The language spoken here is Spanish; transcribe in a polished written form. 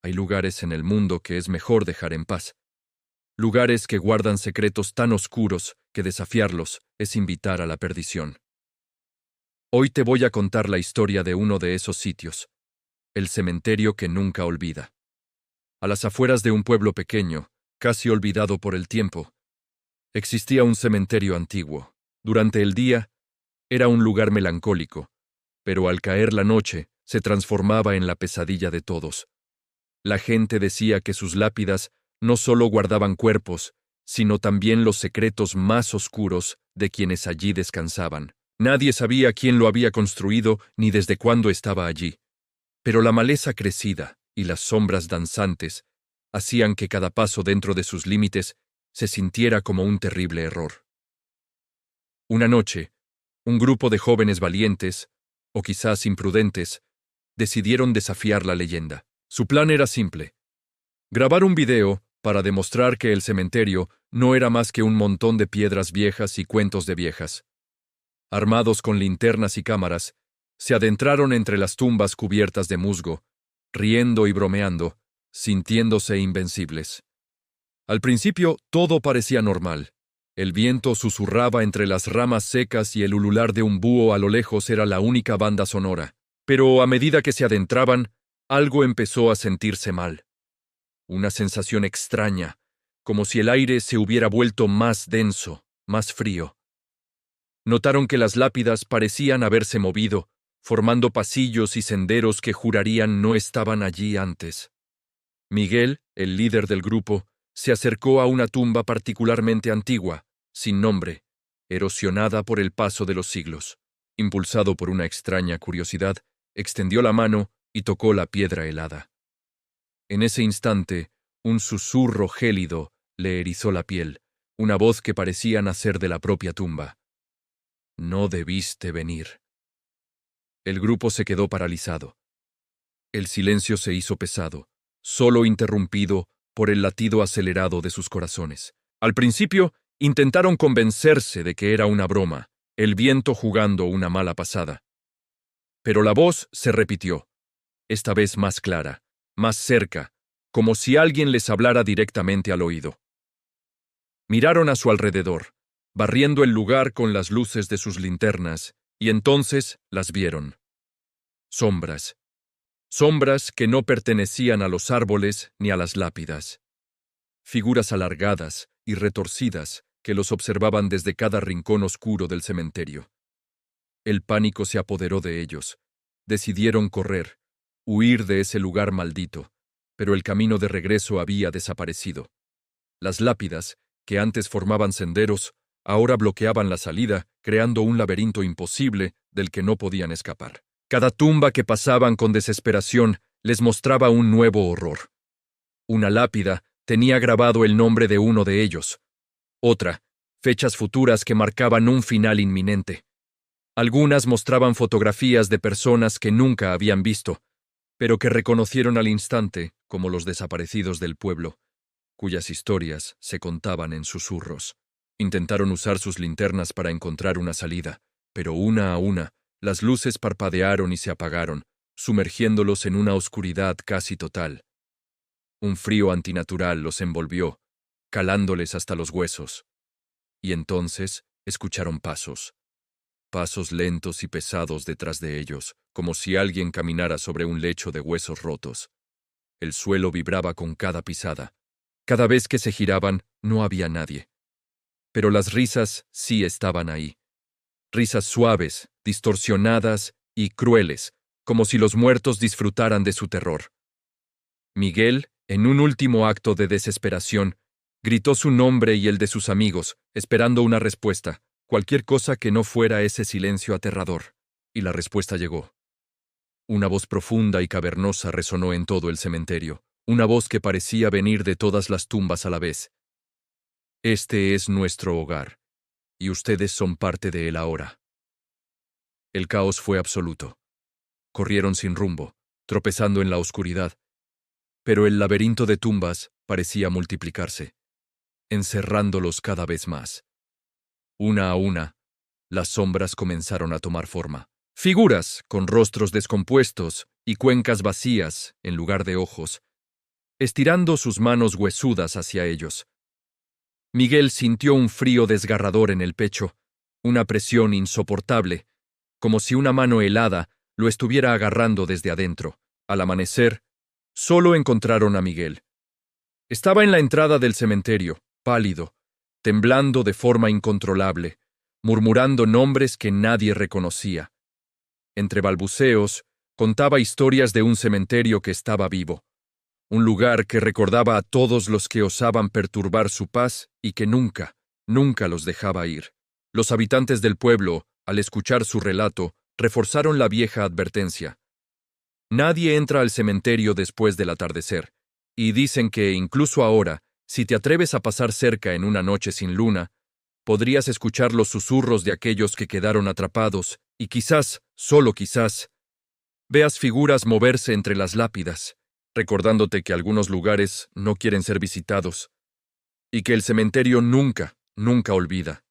Hay lugares en el mundo que es mejor dejar en paz. Lugares que guardan secretos tan oscuros que desafiarlos es invitar a la perdición. Hoy te voy a contar la historia de uno de esos sitios, el cementerio que nunca olvida. A las afueras de un pueblo pequeño, casi olvidado por el tiempo, existía un cementerio antiguo. Durante el día, era un lugar melancólico, pero al caer la noche, se transformaba en la pesadilla de todos. La gente decía que sus lápidas no solo guardaban cuerpos, sino también los secretos más oscuros de quienes allí descansaban. Nadie sabía quién lo había construido ni desde cuándo estaba allí, pero la maleza crecida y las sombras danzantes hacían que cada paso dentro de sus límites se sintiera como un terrible error. Una noche, un grupo de jóvenes valientes, o quizás imprudentes, decidieron desafiar la leyenda. Su plan era simple: grabar un video para demostrar que el cementerio no era más que un montón de piedras viejas y cuentos de viejas. Armados con linternas y cámaras, se adentraron entre las tumbas cubiertas de musgo, riendo y bromeando, sintiéndose invencibles. Al principio todo parecía normal. El viento susurraba entre las ramas secas y el ulular de un búho a lo lejos era la única banda sonora. Pero a medida que se adentraban, algo empezó a sentirse mal. Una sensación extraña, como si el aire se hubiera vuelto más denso, más frío. Notaron que las lápidas parecían haberse movido, formando pasillos y senderos que jurarían no estaban allí antes. Miguel, el líder del grupo, se acercó a una tumba particularmente antigua, sin nombre, erosionada por el paso de los siglos. Impulsado por una extraña curiosidad, extendió la mano y tocó la piedra helada. En ese instante, un susurro gélido le erizó la piel, una voz que parecía nacer de la propia tumba. No debiste venir. El grupo se quedó paralizado. El silencio se hizo pesado, solo interrumpido por el latido acelerado de sus corazones. Al principio, intentaron convencerse de que era una broma, el viento jugando una mala pasada. Pero la voz se repitió, esta vez más clara, más cerca, como si alguien les hablara directamente al oído. Miraron a su alrededor, barriendo el lugar con las luces de sus linternas, y entonces las vieron. Sombras. Sombras que no pertenecían a los árboles ni a las lápidas. Figuras alargadas y retorcidas que los observaban desde cada rincón oscuro del cementerio. El pánico se apoderó de ellos. Decidieron correr, huir de ese lugar maldito, pero el camino de regreso había desaparecido. Las lápidas, que antes formaban senderos, ahora bloqueaban la salida, creando un laberinto imposible del que no podían escapar. Cada tumba que pasaban con desesperación les mostraba un nuevo horror. Una lápida tenía grabado el nombre de uno de ellos. Otra, fechas futuras que marcaban un final inminente. Algunas mostraban fotografías de personas que nunca habían visto, pero que reconocieron al instante como los desaparecidos del pueblo, cuyas historias se contaban en susurros. Intentaron usar sus linternas para encontrar una salida, pero una a una, las luces parpadearon y se apagaron, sumergiéndolos en una oscuridad casi total. Un frío antinatural los envolvió, calándoles hasta los huesos. Y entonces escucharon pasos. Pasos lentos y pesados detrás de ellos, como si alguien caminara sobre un lecho de huesos rotos. El suelo vibraba con cada pisada. Cada vez que se giraban, no había nadie. Pero las risas sí estaban ahí. Risas suaves, distorsionadas y crueles, como si los muertos disfrutaran de su terror. Miguel, en un último acto de desesperación, gritó su nombre y el de sus amigos, esperando una respuesta, cualquier cosa que no fuera ese silencio aterrador. Y la respuesta llegó. Una voz profunda y cavernosa resonó en todo el cementerio, una voz que parecía venir de todas las tumbas a la vez. Este es nuestro hogar, y ustedes son parte de él ahora. El caos fue absoluto. Corrieron sin rumbo, tropezando en la oscuridad, pero el laberinto de tumbas parecía multiplicarse, encerrándolos cada vez más. Una a una, las sombras comenzaron a tomar forma. Figuras con rostros descompuestos y cuencas vacías en lugar de ojos estirando sus manos huesudas hacia ellos. Miguel sintió un frío desgarrador en el pecho, una presión insoportable, como si una mano helada lo estuviera agarrando desde adentro. Al amanecer, solo encontraron a Miguel. Estaba en la entrada del cementerio, pálido, temblando de forma incontrolable, murmurando nombres que nadie reconocía. Entre balbuceos, contaba historias de un cementerio que estaba vivo, un lugar que recordaba a todos los que osaban perturbar su paz y que nunca, nunca los dejaba ir. Los habitantes del pueblo, al escuchar su relato, reforzaron la vieja advertencia. Nadie entra al cementerio después del atardecer, y dicen que, incluso ahora, si te atreves a pasar cerca en una noche sin luna, podrías escuchar los susurros de aquellos que quedaron atrapados, y quizás, solo quizás, veas figuras moverse entre las lápidas, recordándote que algunos lugares no quieren ser visitados, y que el cementerio nunca, nunca olvida.